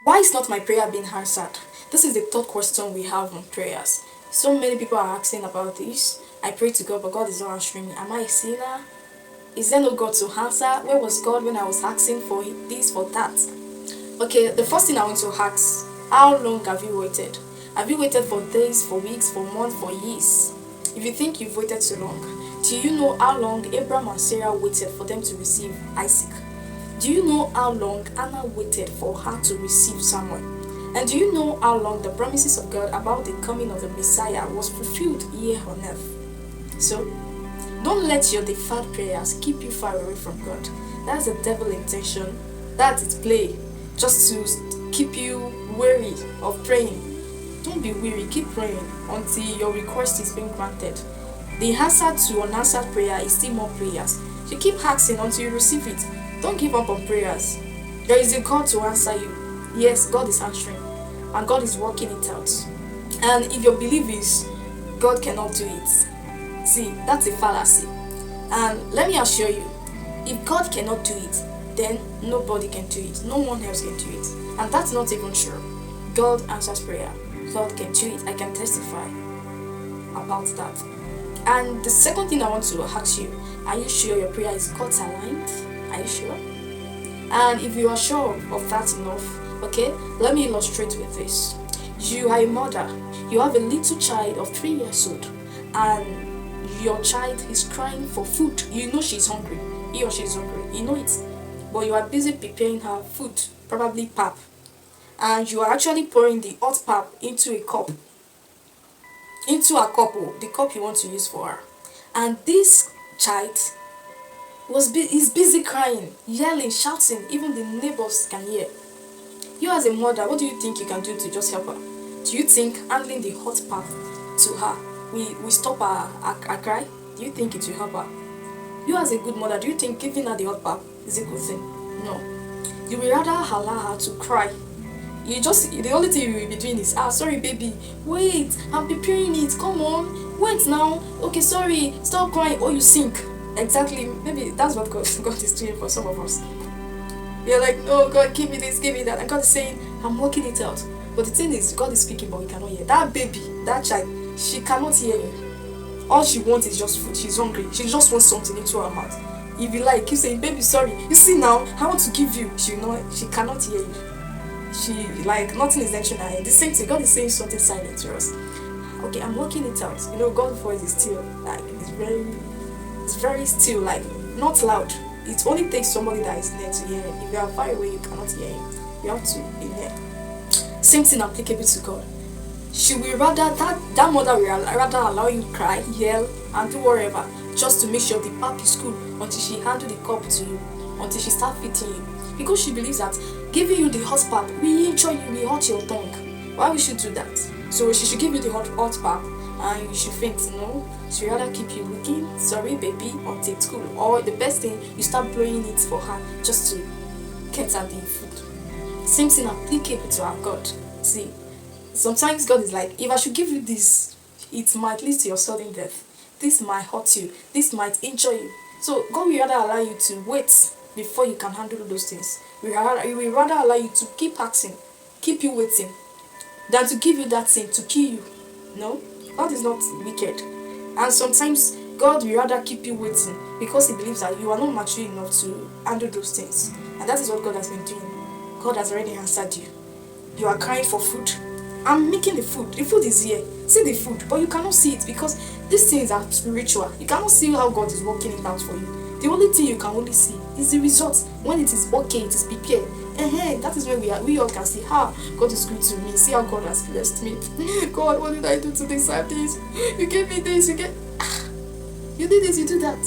Why is not my prayer being answered? This is the third question we have on prayers. So many people are asking about this. I pray to God, but God is not answering me. Am I a sinner? Is there no God to answer? Where was God when I was asking for this, for that? Okay, the first thing I want to ask, how long have you waited? Have you waited for days, for weeks, for months, for years? If you think you've waited too long, do you know how long Abraham and Sarah waited for them to receive Isaac? Do you know how long Anna waited for her to receive Samuel? And do you know how long the promises of God about the coming of the Messiah was fulfilled here on earth? So, don't let your deferred prayers keep you far away from God. That's the devil's intention. That's its play. Just to keep you weary of praying. Don't be weary. Keep praying until your request is being granted. The answer to unanswered prayer is still more prayers. You keep asking until you receive it. Don't give up on prayers. There is a God to answer you. Yes, God is answering. And God is working it out. And if your belief is God cannot do it, see, that's a fallacy. And let me assure you, if God cannot do it, then nobody can do it. No one else can do it. And that's not even true. God answers prayer. God can do it. I can testify about that. And the second thing I want to ask you, are you sure your prayer is God's aligned? Are you sure? And if you are sure of that enough, okay, let me illustrate with this. You are a mother. You have a little child of 3 years old, and your child is crying for food. You know she's hungry. He or she is hungry. You know it. But you are busy preparing her food, probably pap. And you are actually pouring the hot pap into a cup. Into a cup, the cup you want to use for her. And this child is busy crying, yelling, shouting. Even the neighbors can hear. You as a mother, what do you think you can do to just help her? Do you think handling the hot pap to her will stop her cry? Do you think it will help her? You as a good mother, do you think giving her the hot pap is a good thing? No. You will rather allow her to cry. The only thing you will be doing is, sorry baby, wait, I'm preparing it, come on, wait now, okay, sorry, stop crying, or you sink. Exactly, maybe that's what God is doing for some of us. You're like, oh God, give me this, give me that, and God is saying, I'm working it out. But the thing is, God is speaking, but we cannot hear. That baby, that child, she cannot hear you. All she wants is just food. She's hungry. She just wants something into her mouth. If you like, keep saying, baby, sorry. You see now, I want to give you. She cannot hear you. She, like, nothing is entering her head. The same thing, God is saying something silent to us. Okay, I'm working it out. You know, God's voice is still, like, it's very still, like, not loud. It only takes somebody that is near to hear him. If you are far away, you cannot hear him. You have to be near. Same thing applicable to God. She will rather, that mother will rather allow you cry, yell, and do whatever, just to make sure the pap is cool until she handle the cup to you, until she start feeding you. Because she believes that giving you the hot pap will injure you, will hurt your tongue. Why we should do that? So she should give you the hot pap and you should faint. No, she will rather keep you looking, sorry baby, until it's cool. Or the best thing, you start blowing it for her just to get her the food. Same thing applicable to our God. See, sometimes God is like, if I should give you this, it might lead to your sudden death. This might hurt you. This might injure you. So God will rather allow you to wait before you can handle those things. He will rather allow you to keep asking, keep you waiting, than to give you that thing to kill you. No, God is not wicked. And sometimes God will rather keep you waiting because He believes that you are not mature enough to handle those things. And that is what God has been doing. God has already answered you. You are crying for food. I'm making the food. The food is here. See the food, but you cannot see it because these things are spiritual. You cannot see how God is working it out for you. The only thing you can only see is the result. When it is okay, it is prepared. That is when we all can see how God is good to me. See how God has blessed me. God, what did I do to deserve this? You gave me this. You did this. You do that.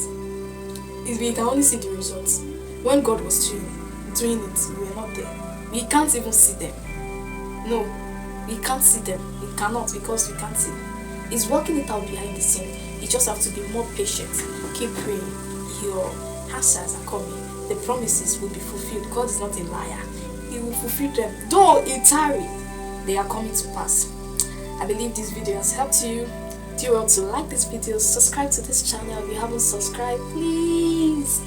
We can only see the results. When God was doing it, we were not there. We can't even see them. No, we can't see them. We cannot because we can't see. He's working it out behind the scene. You just have to be more patient. Keep praying. Your answers are coming. The promises will be fulfilled. God is not a liar. He will fulfill them. Though it tarry, they are coming to pass. I believe this video has helped you. Do well to like this video, subscribe to this channel if you haven't subscribed, please.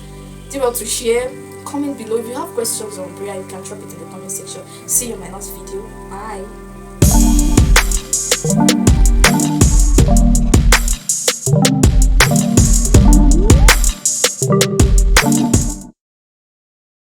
Do well to share, comment below. If you have questions on prayer, you can drop it in the comment section. See you in my next video. Bye.